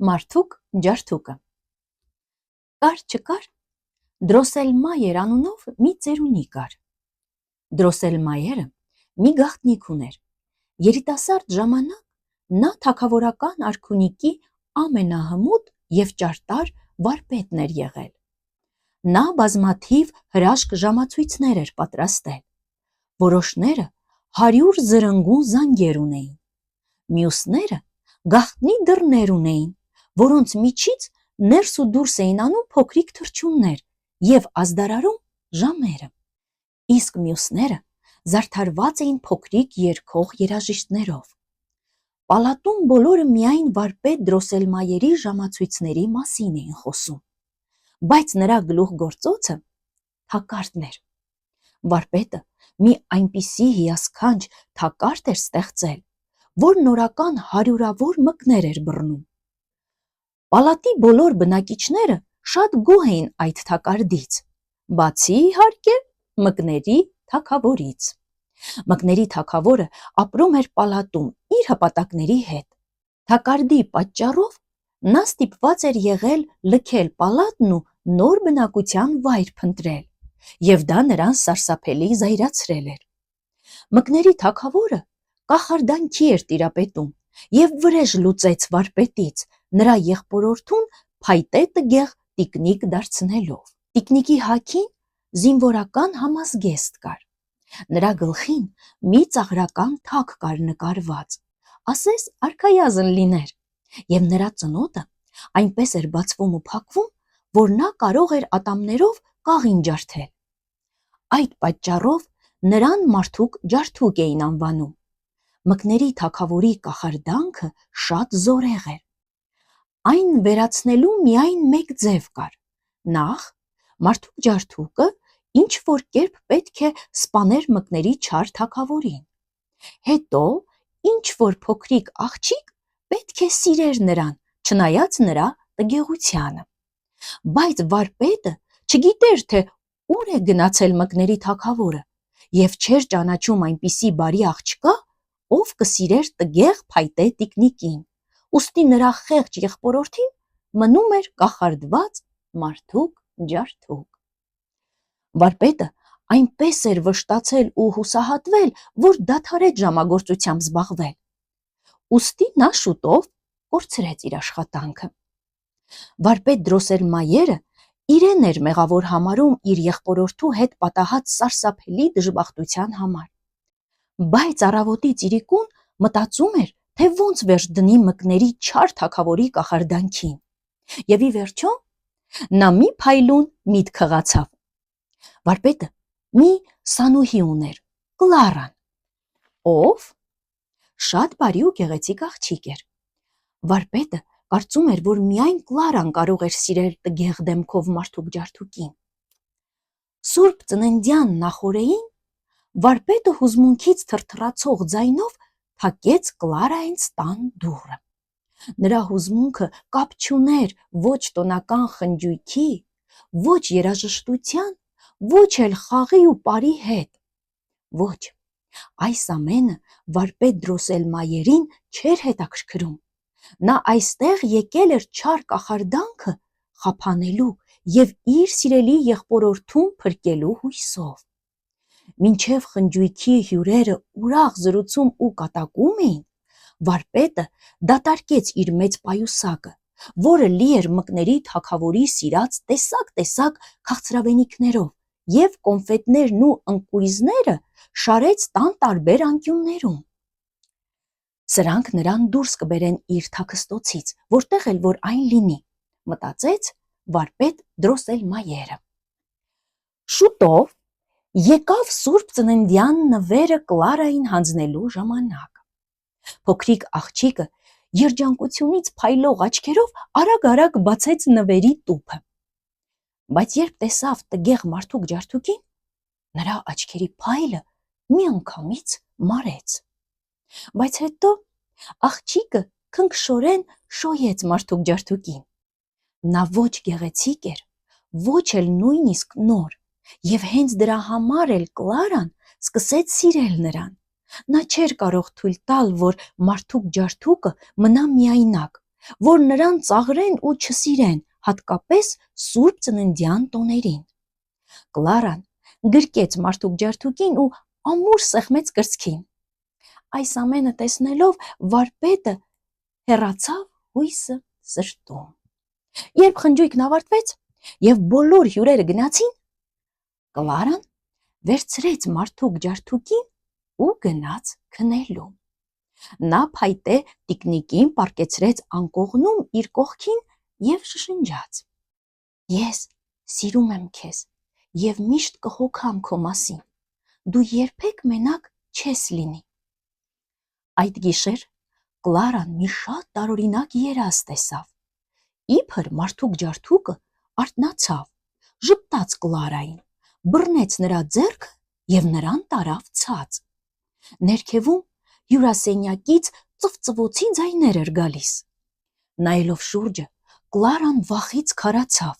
Մարդուկ ջարդուկը։ Կար չկար, Դրոսելմայեր անունով մի ծերունի կար։ Դրոսելմայերը մի գաղտնիք ուներ։ Երիտասարդ ժամանակ նա թագավորական արքունիքի ամենահմուտ և ճարտար վարպետն էր եղել։ Նա բազմաթիվ հրաշք ժամացույցներ էր պատրաստել։ Որոշները 100 զրնգուն զանգեր ունեին, մյուսները գաղտնի դռներ ունեին, որոնց միջից ներս ու դուրս էին անում փոքրիկ թռչուններ և ազդարարում ժամերը, իսկ մյուսները զարդարված էին փոքրիկ երգող երաժիշտներով։ Պալատում բոլորը միայն վարպետ Դրոսելմայերի ժամացույցների մասին էին խոսում, բայց նրա գլուխգործոցը թակարդն էր։ Վարպետը մի այնպիսի հիասքանչ թակարդ էր ստեղծել, որ նորական հարյուրավոր մկներ էր բռնում։ Պալատի բոլոր բնակիչները շատ գոհ էին այդ թակարդից, բացի իհարկե մկների թագավորից։ Մկների թագավորը ապրում էր պալատում իր հպատակների հետ։ Թակարդի պատճառով նա ստիպված էր եղել լքել պալատն ու նոր բնակության վայր փնտրել, և դա նրան սարսափելի զայրացրել էր։ Մկների թագավորը կախարդանքի էր տիրապետում և վրեժ լուծեց վարպետից, նրա եղբորորդուն փայտե տգեղ տիկնիկ դարձնելով։ Տիկնիկի հագին զինվորական համազգեստ կար։ Նրա գլխին մի ծաղրական թակ կար նկարված, ասես արքայազն լիներ, և նրա ծնոտը այնպես էր բացվում ու փակվում, որ նա կարող էր ատամներով կաղին ջարդել։ Այդ պատճառով նրան մարդուկ ջարդուկ էին անվանում։ Մկների թագավորի կախարդանքը շատ զորեղ էր։ Այն վերացնելու միայն մեկ ձև կար։ Նախ, մարդուկ ջարդուկը ինչ-որ կերպ պետք է սպաներ մկների չար թագավորին։ Հետո ինչ-որ փոքրիկ աղջիկ պետք է սիրեր նրան, չնայած նրա տգեղությանը։ Բայց վարպետը չգիտեր, թե ուր է գնացել մկների թագավորը, և չէր ճանաչում այնպիսի բարի աղջկա, ով կսիրեր տգեղ փայտե տիկնիկին, ուստի նրա խեղճ եղբորորդին մնում էր կախարդված մարդուկ ջարդուկ։ Վարպետը այնպես էր վշտացել ու հուսահատվել, որ դադարեց ժամագործությամբ զբաղվել, ուստի նա շուտով կորցրեց իր աշխատանքը։ Վարպետ Դրոսելմայերը իրեն էր մեղավոր համարում իր եղբորորդու հետ պատահած սարսափելի դժբախտության համար, բայց առավոտի ծիրիկուն մտածում էր, թե ոնց վերջ դնի մկների չար թագավորի կախարդանքին, և ի վերջո նա մի փայլուն միտք հղացավ։ Վարպետը մի սանուհի ուներ, Կլարան, ով շատ բարի ու գեղեցիկ աղջիկ էր։ Վարպետը կարծում էր, որ միայն Կլարան կարող էր սիրել տգեղ դեմքով մարդուկ ջարդուկին։ Սուրբ ծննդյան նախօրեին վարպետը հուզմունքից թրթռացող ձայնով թակեց Կլարայից տան դուռը։ Նրա հուզմունքը կապ չուներ ոչ տոնական խնջույքի, ոչ երաժշտության, ոչ էլ խաղի ու պարի հետ։ Ոչ, այս ամենը վարպետ Դրոսելմայերին չէր հետաքրքրում։ Նա այստեղ եկել էր չար կախարդանքը խափանելու և իր սիրելի եղբորորդուն փրկելու հույսով։ Մինչև խնջույքի հյուրերը ուրախ զրուցում ու կատակում էին, վարպետը դատարկեց իր մեծ պայուսակը, որը լի էր մկների թագավորի սիրած տեսակ քաղցրավենիքներով, և կոնֆետներն ու ընկույզները շարեց տան տարբեր անկյուններում։ Սրանք նրան դուրս կբերեն իր թաքստոցից, որտեղ էլ որ այն լինի, մտածեց վարպետ Դրոսելմայերը։ Շուտով եկավ սուրբ ծննդյան նվերը Կլարային հանձնելու ժամանակը։ Փոքրիկ աղջիկը երջանկությունից փայլող աչքերով արագ բացեց նվերի տուփը, բայց երբ տեսավ տգեղ մարդուկ ջարդուկին, նրա աչքերի փայլը միանգամից մարեց։ Բայց հետո աղջիկը քնքշորեն շոյեց մարդուկ ջարդուկին։ Նա ոչ գեղեցիկ էր, ոչ էլ նույնիսկ նոր, և հենց դրա համար էլ Կլարան սկսեց սիրել նրան։ Նա չէր կարող թույլ տալ, որ մարդուկ ջարդուկը մնա միայնակ, որ նրան ծաղրեն ու չսիրեն, հատկապես Սուրբ Ծննդյան տոներին։ Կլարան գրկեց մարդուկ ջարդուկին ու ամուր սեղմեց կրծքին։ Այս ամենը տեսնելով վարպետը հեռացավ հույսը սրտում։ Երբ խնջույքն ավարտվեց եւ բոլոր հյուրերը գնացին, Կլարան վերցրեց մարդուկ ջարդուկին ու գնաց քնելու։ Նա փայտե տիկնիկին պառկեցրեց անկողնում իր կողքին եւ շշնջաց. Ես սիրում եմ քեզ եւ միշտ կհոգամ քո մասին, դու երբեք մենակ չես լինի։ Այդ գիշեր Կլարան մի շատ տարօրինակ երազ տեսավ։ Իբր մարդուկ ջարդուկը արթնացավ, ժպտաց Կլարային, բռնեց նրա ձեռքը եւ նրան տարավ ցած։ Ներքևում հյուրասենյակից ծվծվոցի ձայներ էր գալիս։ Նայելով շուրջը, Կլարան վախից քարացավ։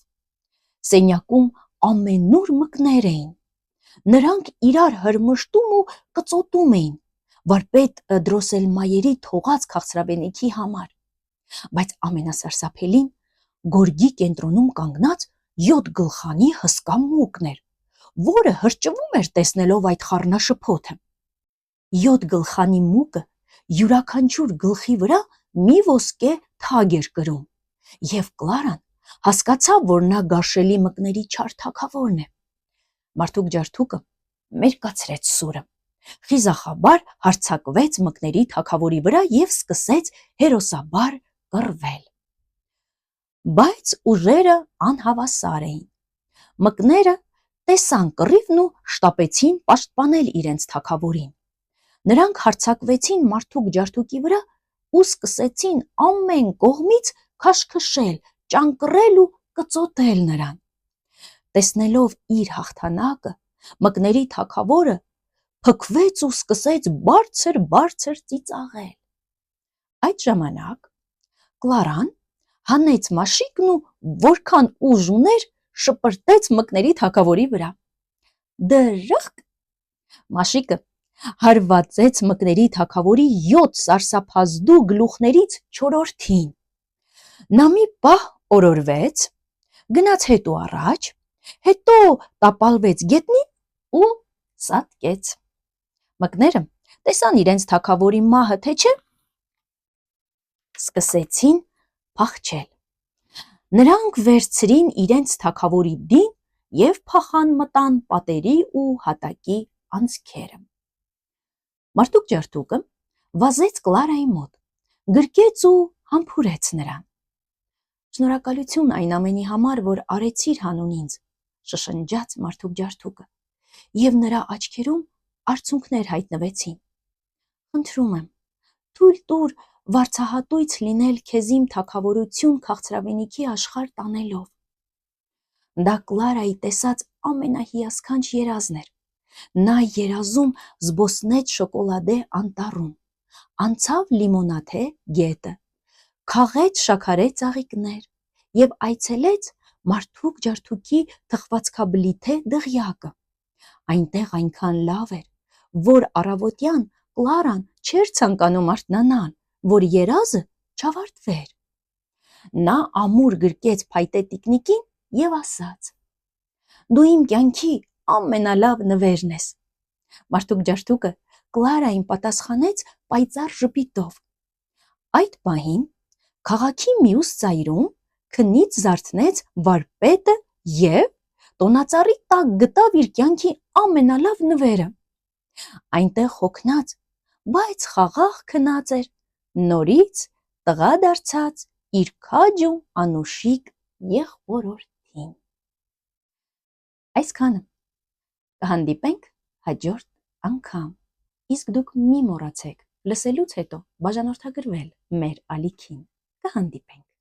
Սենյակում ամենուր մկներ էին։ Նրանք իրար հրմշտում ու կծոտում էին վարպետ Դրոսելմայերի թողած քաղցրավենիքի համար։ Բայց ամենասարսափելին գորգի կենտրոնում կանգնած 7 գլխանի հսկա մուկն էր, որը հրճվում էր տեսնելով այդ խառնաշփոթը։ 7 գլխանի մուկը յուրաքանչյուր գլխի վրա մի ոսկե թագ էր կրում, եւ Կլարան հասկացավ, որ նա գարշելի մկների չար թագավորն է։ Մարդուկ ջարդուկը մերկացրեց սուրը, խիզախաբար հարձակվեց մկների թագավորի վրա եւ սկսեց հերոսաբար կռվել։ Բայց ուժերը անհավասար էին։ Մկները տեսան կռիվն ու շտապեցին պաշտպանել իրենց թագավորին։ Նրանք հարձակվեցին մարդուկ ջարդուկի վրա ու սկսեցին ամեն կողմից քաշքշել, ճանկռել ու կծոտել նրան։ Տեսնելով իր հաղթանակը, մկների թագավորը փքվեց ու սկսեց բարձր ծիծաղել։ Այդ ժամանակ Կլարան հանեց մաշիկն ու որքան ուժ ուներ, շպրտեց մկների թագավորի վրա։ Դրախկ! Մաշիկը հարվածեց մկների թագավորի 7 սարսափազդու գլուխներից 4-ին։ Նա մի պահ օրորվեց, գնաց հետո առաջ, հետո տապալվեց գետնին ու սատկեց։ Մկները տեսան իրենց թագավորի մահը, թե չէ, սկսեցին փախչել։ Նրանք վերցրին իրենց թագավորի դին եւ փախան մտան պատերի ու հատակի անցքերը։ Մարդուկ ջարդուկը վազեց Կլարայի մոտ, գրկեց ու համբուրեց նրան։ Շնորհակալություն այն ամենի համար, որ արեցիր հանուն ինձ, շշնջաց մարդուկ ջարդուկը, եւ նրա աչքերում արցունքներ հայտնվեցին։ Խնդրում եմ, թույլ տուր վարձահատույց լինել քեզ իմ թագավորություն քաղցրավենիքի աշխարհ տանելով։ Դա Կլարայի տեսած ամենահիասքանչ երազն էր։ Նա երազում զբոսնեց շոկոլադե անտառում, անցավ լիմոնաթե գետը, քաղեց շաքարե ծաղիկներ եւ այցելեց մարդուկ ջարդուկի թխվածքաբլիթե դղյակը։ Այնտեղ այնքան լավ էր, որ առավոտյան Կլարան չէր ցանկանում արթնանալ, որ երազը չավարտվեր։ Նա ամուր գրկեց փայտե տիկնիկին եւ ասաց. Դու իմ կյանքի ամենալավ նվերն ես։ Մարդուկ ջարդուկը Կլարային պատասխանեց պայծառ ժպիտով։ Այդ պահին քաղաքի մյուս ծայրում քնից զարթնեց վարպետը եւ տոնածառի տակ գտավ իր կյանքի ամենալավ նվերը։ Այնտեղ հոգնած, բայց խաղաղ քնած էր, նորից տղա դարձած իր քաջ ու անուշիկ եղբորորդին։ Այսքանը, կհանդիպենք հաջորդ անգամ, իսկ դուք մի մոռացեք լսելուց հետո բաժանորդագրվել մեր ալիքին, կհանդիպենք։